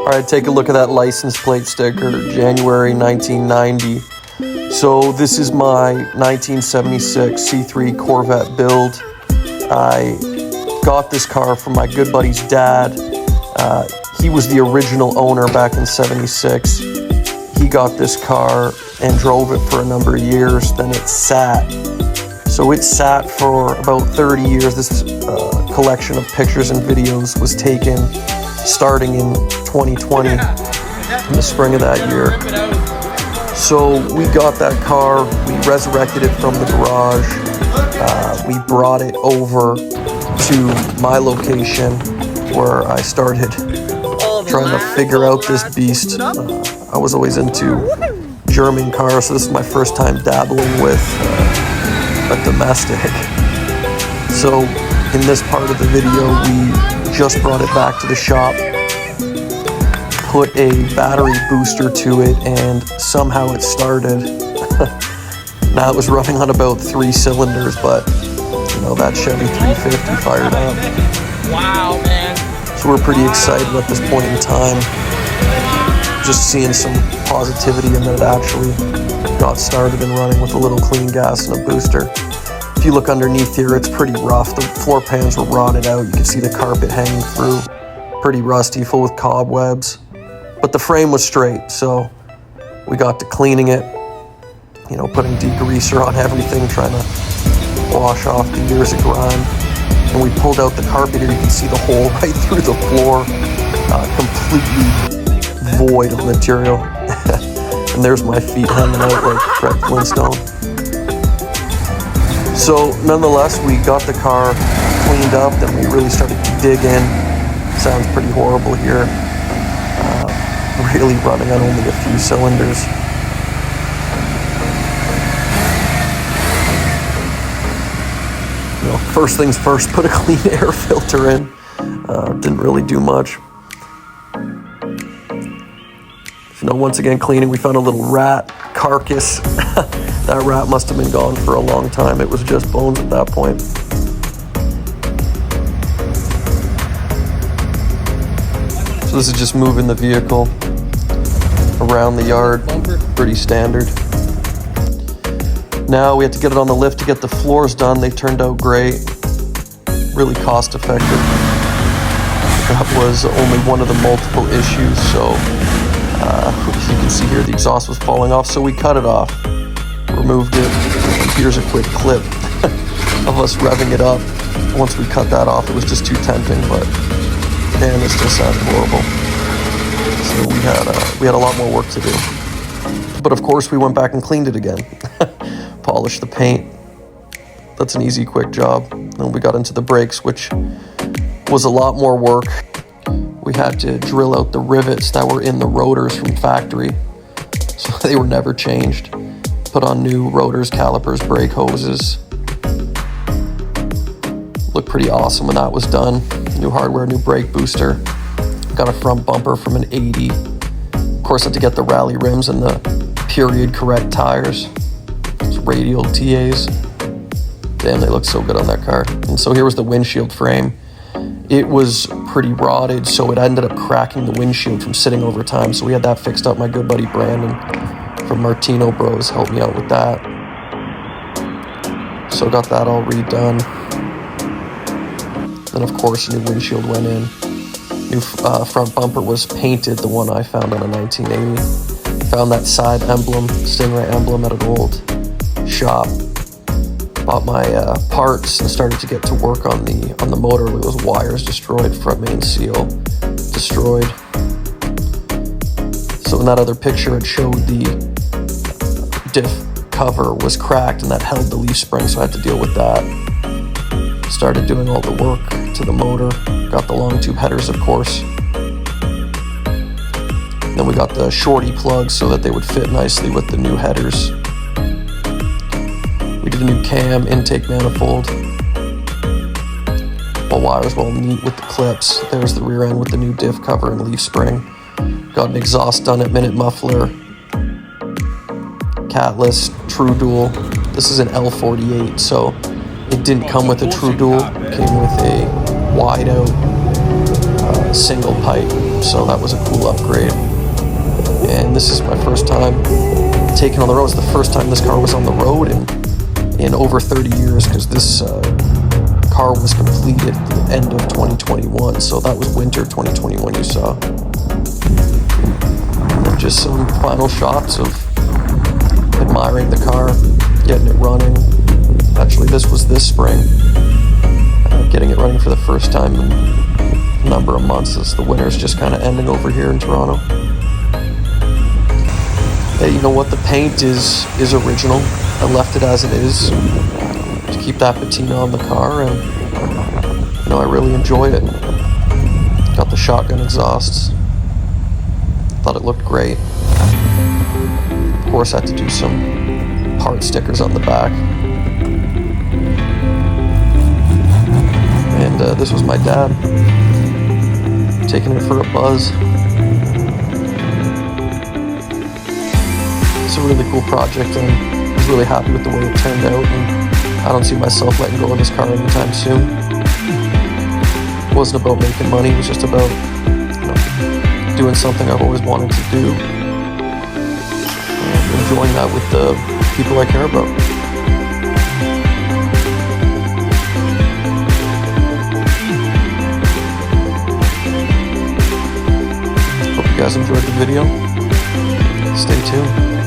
Alright, take a look at that license plate sticker, January 1990. So this is my 1976 C3 Corvette build. I got this car from my good buddy's dad. He was the original owner back in '76. He got this car and drove it for a number of years, then it sat. So it sat for about 30 years. This collection of pictures and videos was taken starting in 2020, in the spring of that year. So we got that car, we resurrected it from the garage, we brought it over to my location where I started trying to figure out this beast. I was always into German cars, so this is my first time dabbling with a domestic. So in this part of the video, we just brought it back to the shop, put a battery booster to it, and somehow it started. Now it was running on about 3 cylinders, but you know, that Chevy 350 fired up. Wow, man. So we're pretty excited at this point in time, just seeing some positivity in that it actually got started and running with a little clean gas and a booster. If you look underneath here, it's pretty rough. The floor pans were rotted out. You can see the carpet hanging through. Pretty rusty, full with cobwebs. But the frame was straight, so we got to cleaning it, you know, putting degreaser on everything, trying to wash off the years of grime. And we pulled out the carpet here. You can see the hole right through the floor, completely void of material. And there's my feet hanging out like Fred Flintstone. So nonetheless, we got the car cleaned up, then we really started to dig in. Sounds pretty horrible here. Really running on only a few cylinders. You know, first things first, put a clean air filter in. Didn't really do much. You know, once again cleaning, we found a little rat carcass. That rat must have been gone for a long time. It was just bones at that point. So this is just moving the vehicle around the yard, pretty standard. Now we have to get it on the lift to get the floors done. They turned out great, really cost effective. That was only one of the multiple issues, so as you can see here, the exhaust was falling off, so we cut it off, removed it. Here's a quick clip of us revving it up. Once we cut that off, it was just too tempting, but man, this still sounds horrible. So we had a lot more work to do. But of course, we went back and cleaned it again. Polished the paint. That's an easy, quick job. Then we got into the brakes, which was a lot more work. We had to drill out the rivets that were in the rotors from factory, so they were never changed. Put on new rotors, calipers, brake hoses. Looked pretty awesome when that was done. New hardware, new brake booster. Got a front bumper from an 80. Of course, had to get the rally rims and the period correct tires. Those radial TAs. Damn, they look so good on that car. And so here was the windshield frame. It was pretty rotted, so it ended up cracking the windshield from sitting over time. So we had that fixed up. My good buddy Brandon from Martino Bros helped me out with that. So got that all redone. Then of course a new windshield went in. New front bumper was painted, the one I found on a 1980. Found that side emblem, Stingray emblem at an old shop. Bought my parts and started to get to work on the motor. Those wires destroyed, front main seal destroyed. So in that other picture, it showed the diff cover was cracked and that held the leaf spring, so I had to deal with that. Started doing all the work to the motor. Got the long tube headers, of course. Then we got the shorty plugs so that they would fit nicely with the new headers. We did a new cam, intake manifold. All wires well neat with the clips. There's the rear end with the new diff cover and leaf spring. Got an exhaust done at Minute Muffler. Catless, True Dual. This is an L48, so it didn't come with a True Dual. It came with a wide out single pipe, so that was a cool upgrade. And this is my first time taking on the road. It's the first time this car was on the road in over 30 years, because this car was completed at the end of 2021, so that was winter 2021 you saw. And then just some final shots of admiring the car, getting it running. Actually, this was this spring, getting it running for the first time in a number of months, as the winter's just kind of ending over here in Toronto. Hey, you know what? The paint is original. I left it as it is to keep that patina on the car, and you know, I really enjoy it. Got the shotgun exhausts. Thought it looked great. Of course, I had to do some part stickers on the back. And this was my dad taking it for a buzz. It's a really cool project, and I was really happy with the way it turned out, and I don't see myself letting go of this car anytime soon. It wasn't about making money, it was just about, you know, doing something I've always wanted to do, and enjoying that with the people I care about. Hope you guys enjoyed the video. Stay tuned.